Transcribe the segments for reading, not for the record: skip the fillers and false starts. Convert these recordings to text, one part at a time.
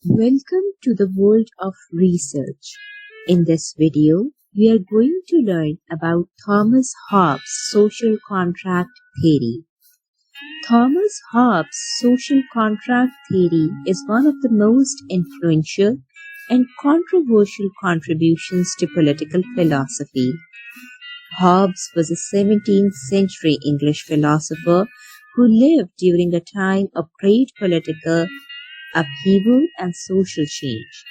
Welcome to the world of research. In this video, we are going to learn about Thomas Hobbes' social contract theory. Thomas Hobbes' social contract theory is one of the most influential and controversial contributions to political philosophy. Hobbes was a 17th century English philosopher who lived during a time of great political upheaval and social change.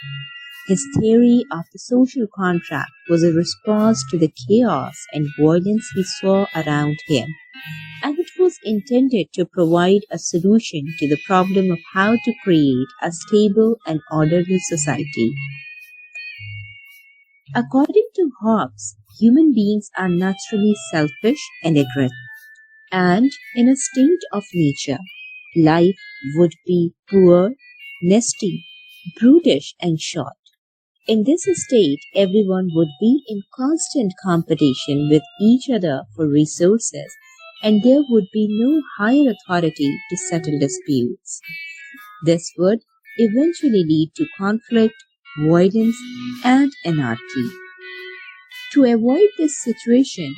His theory of the social contract was a response to the chaos and violence he saw around him, and it was intended to provide a solution to the problem of how to create a stable and orderly society. According to Hobbes, human beings are naturally selfish and aggressive, and in a state of nature, life would be poor, nasty, brutish, and short. In this state, everyone would be in constant competition with each other for resources, and there would be no higher authority to settle disputes. This would eventually lead to conflict, violence, and anarchy. To avoid this situation,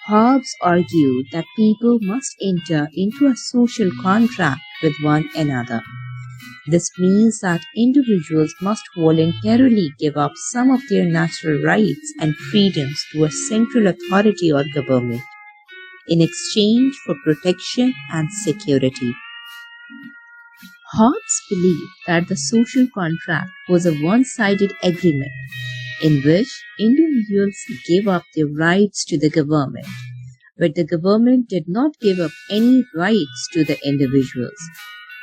Hobbes argued that people must enter into a social contract with one another. This means that individuals must voluntarily give up some of their natural rights and freedoms to a central authority or government in exchange for protection and security. Hobbes believed that the social contract was a one-sided agreement in which individuals gave up their rights to the government, but the government did not give up any rights to the individuals.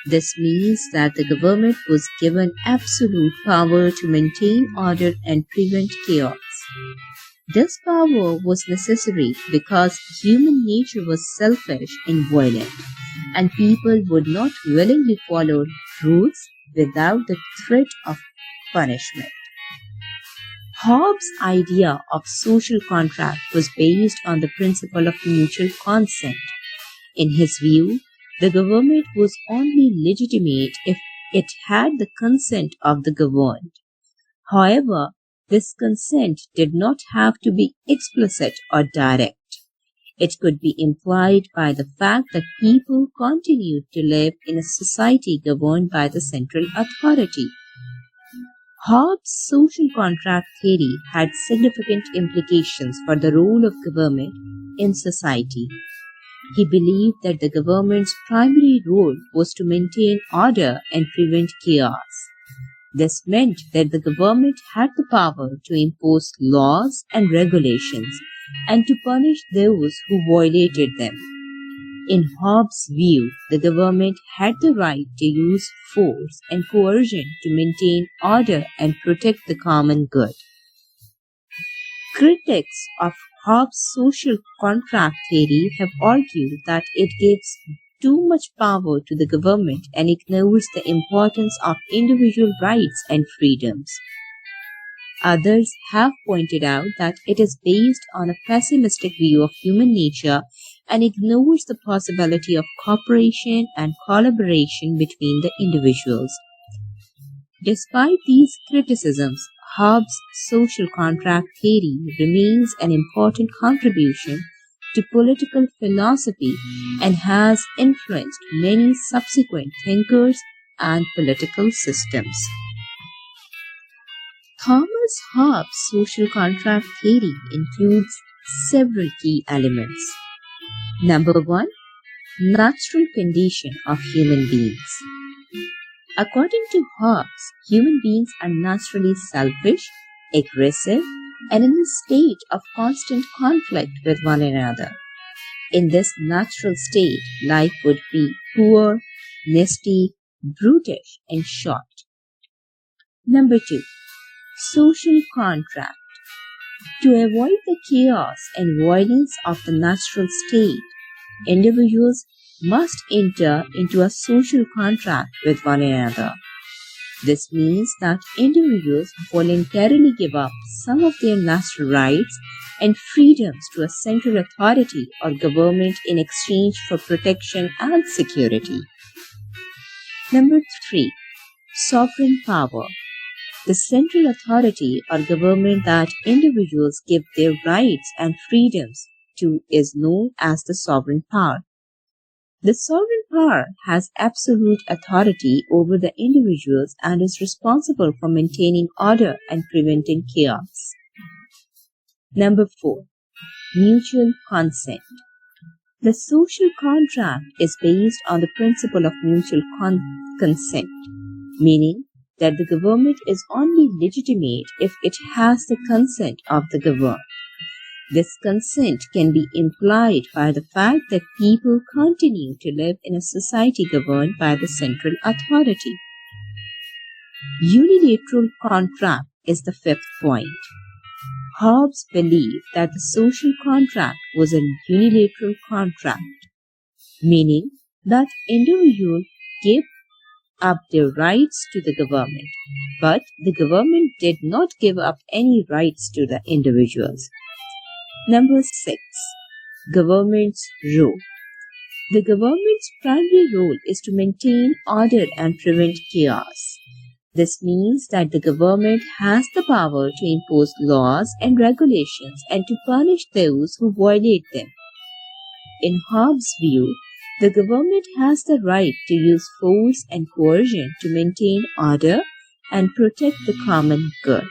This means that the government was given absolute power to maintain order and prevent chaos. This power was necessary because human nature was selfish and violent, and people would not willingly follow rules without the threat of punishment. Hobbes' idea of social contract was based on the principle of mutual consent. In his view, the government was only legitimate if it had the consent of the governed. However, this consent did not have to be explicit or direct. It could be implied by the fact that people continued to live in a society governed by the central authority. Hobbes' social contract theory had significant implications for the role of government in society. He believed that the government's primary role was to maintain order and prevent chaos. This meant that the government had the power to impose laws and regulations and to punish those who violated them. In Hobbes' view, the government had the right to use force and coercion to maintain order and protect the common good. Critics of Hobbes' social contract theory have argued that it gives too much power to the government and ignores the importance of individual rights and freedoms. Others have pointed out that it is based on a pessimistic view of human nature and ignores the possibility of cooperation and collaboration between the individuals. Despite these criticisms, Hobbes' social contract theory remains an important contribution to political philosophy and has influenced many subsequent thinkers and political systems. Thomas Hobbes' social contract theory includes several key elements. Number 1. Natural condition of human beings. According to Hobbes, human beings are naturally selfish, aggressive, and in a state of constant conflict with one another. In this natural state, life would be poor, nasty, brutish, and short. Number 2. Social contract. To avoid the chaos and violence of the natural state, individuals must enter into a social contract with one another. This means that individuals voluntarily give up some of their natural rights and freedoms to a central authority or government in exchange for protection and security. Number 3. Sovereign power. The central authority or government that individuals give their rights and freedoms to is known as the sovereign power. The sovereign power has absolute authority over the individuals and is responsible for maintaining order and preventing chaos. Number 4. Mutual consent. The social contract is based on the principle of mutual consent, meaning that the government is only legitimate if it has the consent of the governed. This consent can be implied by the fact that people continue to live in a society governed by the central authority. Unilateral contract is the fifth point. Hobbes believed that the social contract was a unilateral contract, meaning that individuals gave up their rights to the government, but the government did not give up any rights to the individuals. Number 6. Government's role. The government's primary role is to maintain order and prevent chaos. This means that the government has the power to impose laws and regulations and to punish those who violate them. In Hobbes' view, the government has the right to use force and coercion to maintain order and protect the common good.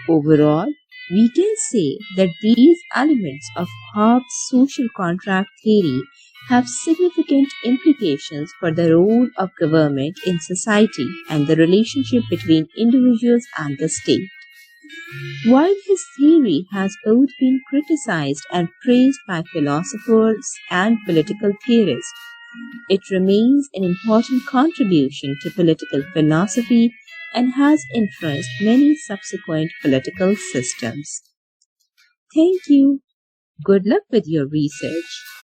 Overall, we can say that these elements of Hobbes' social contract theory have significant implications for the role of government in society and the relationship between individuals and the state. While his theory has both been criticized and praised by philosophers and political theorists, it remains an important contribution to political philosophy and has influenced many subsequent political systems. Thank you. Good luck with your research.